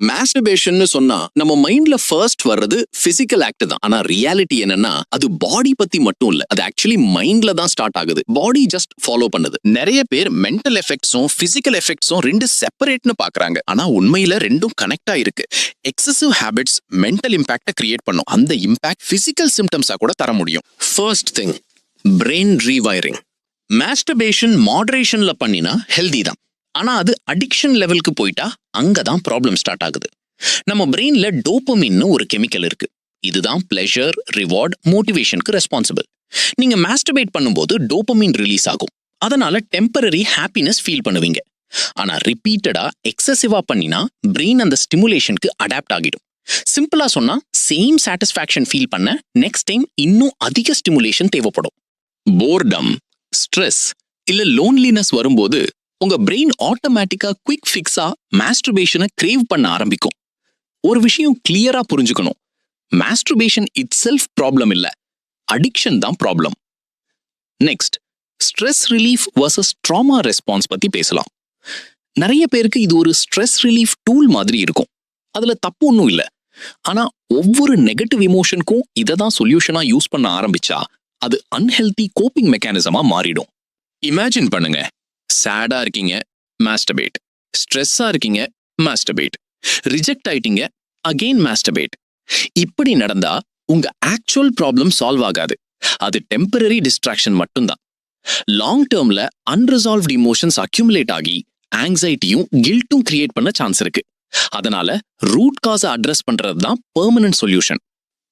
Masturbation சொன்னா நம்ம மைண்ட்ல ஃபர்ஸ்ட் வர்றது பிசிக்கல் ஆக்ட் தான். ஆனா ரியாலிட்டி என்னன்னா அது பாடி பத்தி மட்டும் இல்ல, அது ஆக்சுவலி மைண்ட்ல தான் ஸ்டார்ட் ஆகுது. பாடி ஜஸ்ட் ஃபாலோ பண்ணுது. நிறைய பேர் மென்டல் எஃபெக்ட்ஸும் பிசிக்கல் எஃபெக்ட்ஸும் ரெண்டு செப்பரேட்னு பாக்குறாங்க. ஆனா உண்மையில ரெண்டும் கனெக்ட் ஆயிருக்கு. Excessive habits mental impact create பண்ணும். அந்த இம்பாக்ட் பிசிக்கல் சிம்டம்ஸா கூட தர முடியும். First thing, brain rewiring. Masturbation மாடரேஷன்ல பண்ணினா ஹெல்தி தான். ஆனா அது அடிக்ஷன் லெவலுக்கு போயிட்டா அங்கதான் ப்ராப்ளம் ஸ்டார்ட் ஆகுது. நம்ம பிரெயின்ல டோபமின்னு ஒரு கெமிக்கல் இருக்கு. இதுதான் பிளஷர், ரிவார்ட், மோட்டிவேஷனுக்கு ரெஸ்பான்சிபிள். நீங்க மாஸ்டர்பேட் பண்ணும்போது டோபமின் ரிலீஸ் ஆகும். அதனால டெம்பரரி ஹாப்பினஸ் ஃபீல் பண்ணுவீங்க. ஆனா ரிப்பீட்டடா எக்ஸசிவா பண்ணினா பிரெயின் அந்த ஸ்டிமுலேஷனுக்கு அடாப்ட் ஆகிடும். சிம்பிளா சொன்னா சேம் சாட்டிஸ்ஃபேக்ஷன் ஃபீல் பண்ண நெக்ஸ்ட் டைம் இன்னும் அதிக ஸ்டிமுலேஷன் தேவைப்படும். போர்டம், ஸ்ட்ரெஸ் இல்ல லோன்லினஸ் வரும்போது உங்க பிரெயின் ஆட்டோமேட்டிக்கா குவிக் ஃபிக்ஸா மாஸ்டர்பேஷனை கிரேவ் பண்ண ஆரம்பிக்கும். ஒரு விஷயம் கிளியரா புரிஞ்சுக்கணும், மாஸ்டர்பேஷன் இட் செல்ஃப் ப்ராப்ளம் இல்ல, அடிக்ஷன் தான் problem. Next, stress relief versus drama response பத்தி பேசலாம். நிறைய பேருக்கு இது ஒரு ஸ்ட்ரெஸ் ரிலீஃப் டூல் மாதிரி இருக்கும். அதுல தப்பு ஒன்றும் இல்லை. ஆனா ஒவ்வொரு நெகட்டிவ் இமோஷனுக்கும் இதை தான் சொல்யூஷனா யூஸ் பண்ண ஆரம்பிச்சா அது அன்ஹெல்தி கோப்பிங் மெக்கானிசமா மாறிடும். இமேஜின் பண்ணுங்க, சேடா இருக்கீங்க, மாஸ்டர்பேட். ஸ்ட்ரெஸ்ஸா இருக்கீங்க, மாஸ்டர்பேட். ரிஜெக்ட் ஆயிட்டீங்க, அகெயின் மாஸ்டர்பேட். இப்படி நடந்தா உங்க ஆக்சுவல் ப்ராப்ளம் சால்வ் ஆகாது. அது டெம்பரரி டிஸ்ட்ராக்ஷன் மட்டும்தான். லாங் டேர்ம்ல அன்ரிசால்வ்ட் இமோஷன்ஸ் அக்யூமுலேட் ஆகி ஆங்ஸைட்டியும் கில்ட்டும் கிரியேட் பண்ண சான்ஸ் இருக்கு. அதனால ரூட் காஸை அட்ரஸ் பண்றது தான் பெர்மனன்ட் சொல்யூஷன்.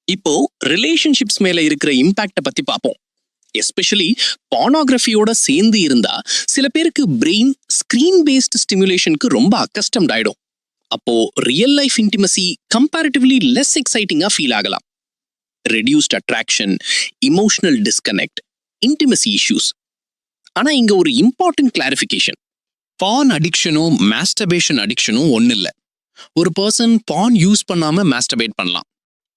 இப்போ ரிலேஷன்ஷிப்ஸ் மேல இருக்கிற இம்பாக்ட பத்தி பார்ப்போம். எஸ்பெஷலி பார்னோகிராஃபியோட சேர்ந்து இருந்தா சில பேருக்கு பிரெயின் ஸ்கிரீன் பேஸ்ட் ஸ்டிமுலேஷனுக்கு ரொம்ப அக்கஸ்டம்ட் ஆயிடும். அப்போ real life intimacy comparatively less எக்ஸைட்டிங்கா ஃபீல் ஆகலாம். Reduced attraction, emotional disconnect, intimacy issues. ஆனா இங்க ஒரு இம்பார்ட்டன்ட் கிளாரிஃபிகேஷன், பான் அடிக்ஷனும் மாஸ்டர்பேஷன் அடிக்ஷனும் ஒன்னு இல்ல. ஒரு பர்சன் பான் யூஸ் பண்ணாம மாஸ்டர்பேட் பண்ணலாம்,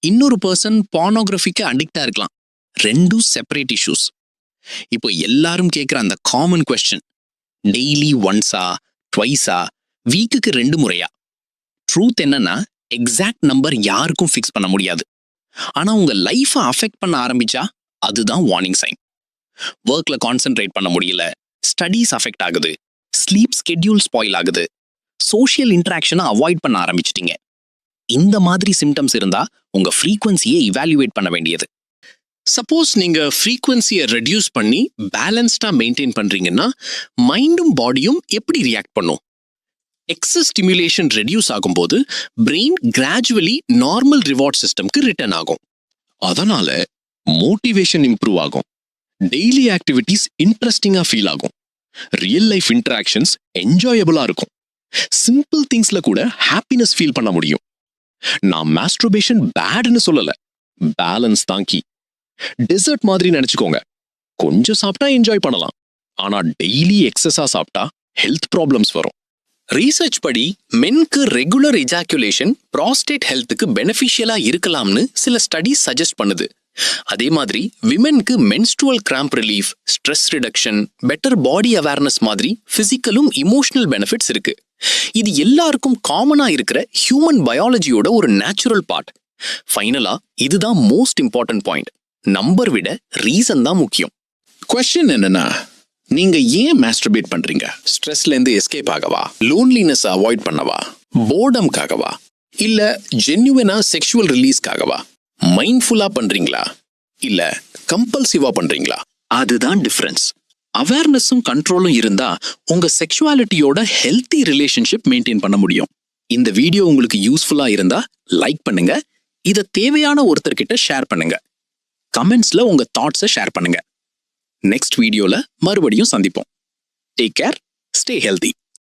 இன்னொரு பர்சன் பார்னோகிராஃபிக்கு அடிக்டா இருக்கலாம். ரெண்டும் செப்பரேட் இஷ்யூஸ். இப்போ எல்லாரும் கேட்கிற அந்த காமன் கொஸ்டின், டெய்லி ஒன்ஸா, ட்வைஸா, வீக்குக்கு 2 முறையா? ட்ரூத் என்னன்னா எக்ஸாக்ட் நம்பர் யாருக்கும் ஃபிக்ஸ் பண்ண முடியாது. ஆனா உங்க லைஃபை அஃபெக்ட் பண்ண ஆரம்பிச்சா அதுதான் வார்னிங் சைன். ஒர்க்ல கான்சென்ட்ரேட் பண்ண முடியல, ஸ்டடீஸ் அஃபெக்ட் ஆகுது, ஸ்லீப் ஸ்கெட்யூல் ஸ்பாயில் ஆகுது, சோஷியல் இன்டராக்ஷனை அவாய்ட் பண்ண ஆரம்பிச்சிட்டீங்க. இந்த மாதிரி சிம்டம்ஸ் இருந்தா உங்க ஃப்ரீக்வன்சியை இவாலுவேட் பண்ண வேண்டியது. சப்போஸ் நீங்க ஃப்ரீக்வன்சியை ரெடியூஸ் பண்ணி பேலன்ஸ்டா மெயின்டைன் பண்றீங்கன்னா மைண்டும் பாடியும் எப்படி ரியாக்ட் பண்ணும்? எக்ஸஸ் ஸ்டிமுலேஷன் ரெடியூஸ் ஆகும்போது பிரெயின் கிராஜுவலி நார்மல் ரிவார்ட் சிஸ்டம்க்கு ரிட்டர்ன் ஆகும். அதனால மோட்டிவேஷன் இம்ப்ரூவ் ஆகும், டெய்லி ஆக்டிவிட்டிஸ் இன்ட்ரெஸ்டிங்கா ஃபீல் ஆகும், ரியல் லைஃப் இன்டராக்ஷன்ஸ் என்ஜாயபிளா இருக்கும், சிம்பிள் திங்ஸ்ல கூட ஹாப்பினஸ் ஃபீல் பண்ண முடியும். நான் மாஸ்டர்பேஷன் பேட்னு சொல்லல, பேலன்ஸ் தான் கீ. டெசர்ட் மாதிரி நினைச்சுக்கோங்க, கொஞ்சம் சாப்பிட்டா என்ஜாய் பண்ணலாம், ஆனா டெய்லி எக்ஸஸா சாப்பிட்டா ஹெல்த் ப்ராப்ளம்ஸ் வரும். ரீசர்ச் படி மென்க்கு ரெகுலர் எஜாக்குலேஷன் ப்ராஸ்டேட் ஹெல்த்துக்கு பெனிஃபிஷியலா இருக்கலாம்னு சில ஸ்டடீஸ் சஜஸ்ட் பண்ணுது. அதே மாதிரி விமென்க்கு menstrual cramp relief, stress reduction, better body awareness மாதிரி பிசிக்கலும் இமோஷனல் பெனிஃபிட்ஸ் இருக்கு. இது எல்லாருக்கும் காமனா இருக்கிற ஹியூமன் பயாலஜியோட ஒரு நேச்சுரல் பார்ட். ஃபைனலா இதுதான் மோஸ்ட் இம்பார்ட்டன்ட் பாயிண்ட், நம்பர் விட ரீசன் தான் முக்கியம். क्वेश्चन என்னன்னா, நீங்க ஏன் மாஸ்டர்பேட் பண்றீங்க? ஸ்ட்ரெஸ்ல இருந்து எஸ்கேப் ஆகவா, லோன்லினஸ் அவாய்ட் பண்ணவா, போர்டம்காகவா, இல்ல ஜென்யூனா செக்ஷுவல் ரிலீஸ்க்காகவா? மைண்ட்ஃபுல்லா பண்றீங்களா இல்ல கம்பல்சிவா பண்றீங்களா? அதுதான் டிஃபரன்ஸ். அவேர்னஸும் கண்ட்ரோலும் இருந்தா உங்க செக்ஷுவாலிட்டியோட ஹெல்த்தி ரிலேஷன்ஷிப் மெயின்டைன் பண்ண முடியும். இந்த வீடியோ உங்களுக்கு யூஸ்ஃபுல்லா இருந்தா லைக் பண்ணுங்க, இதை தேவையான ஒருத்தர்கிட்ட ஷேர் பண்ணுங்க, கமெண்ட்ஸ்ல உங்க தாட்ஸை ஷேர் பண்ணுங்க. நெக்ஸ்ட் வீடியோல மறுபடியும் சந்திப்போம். Take care, stay healthy.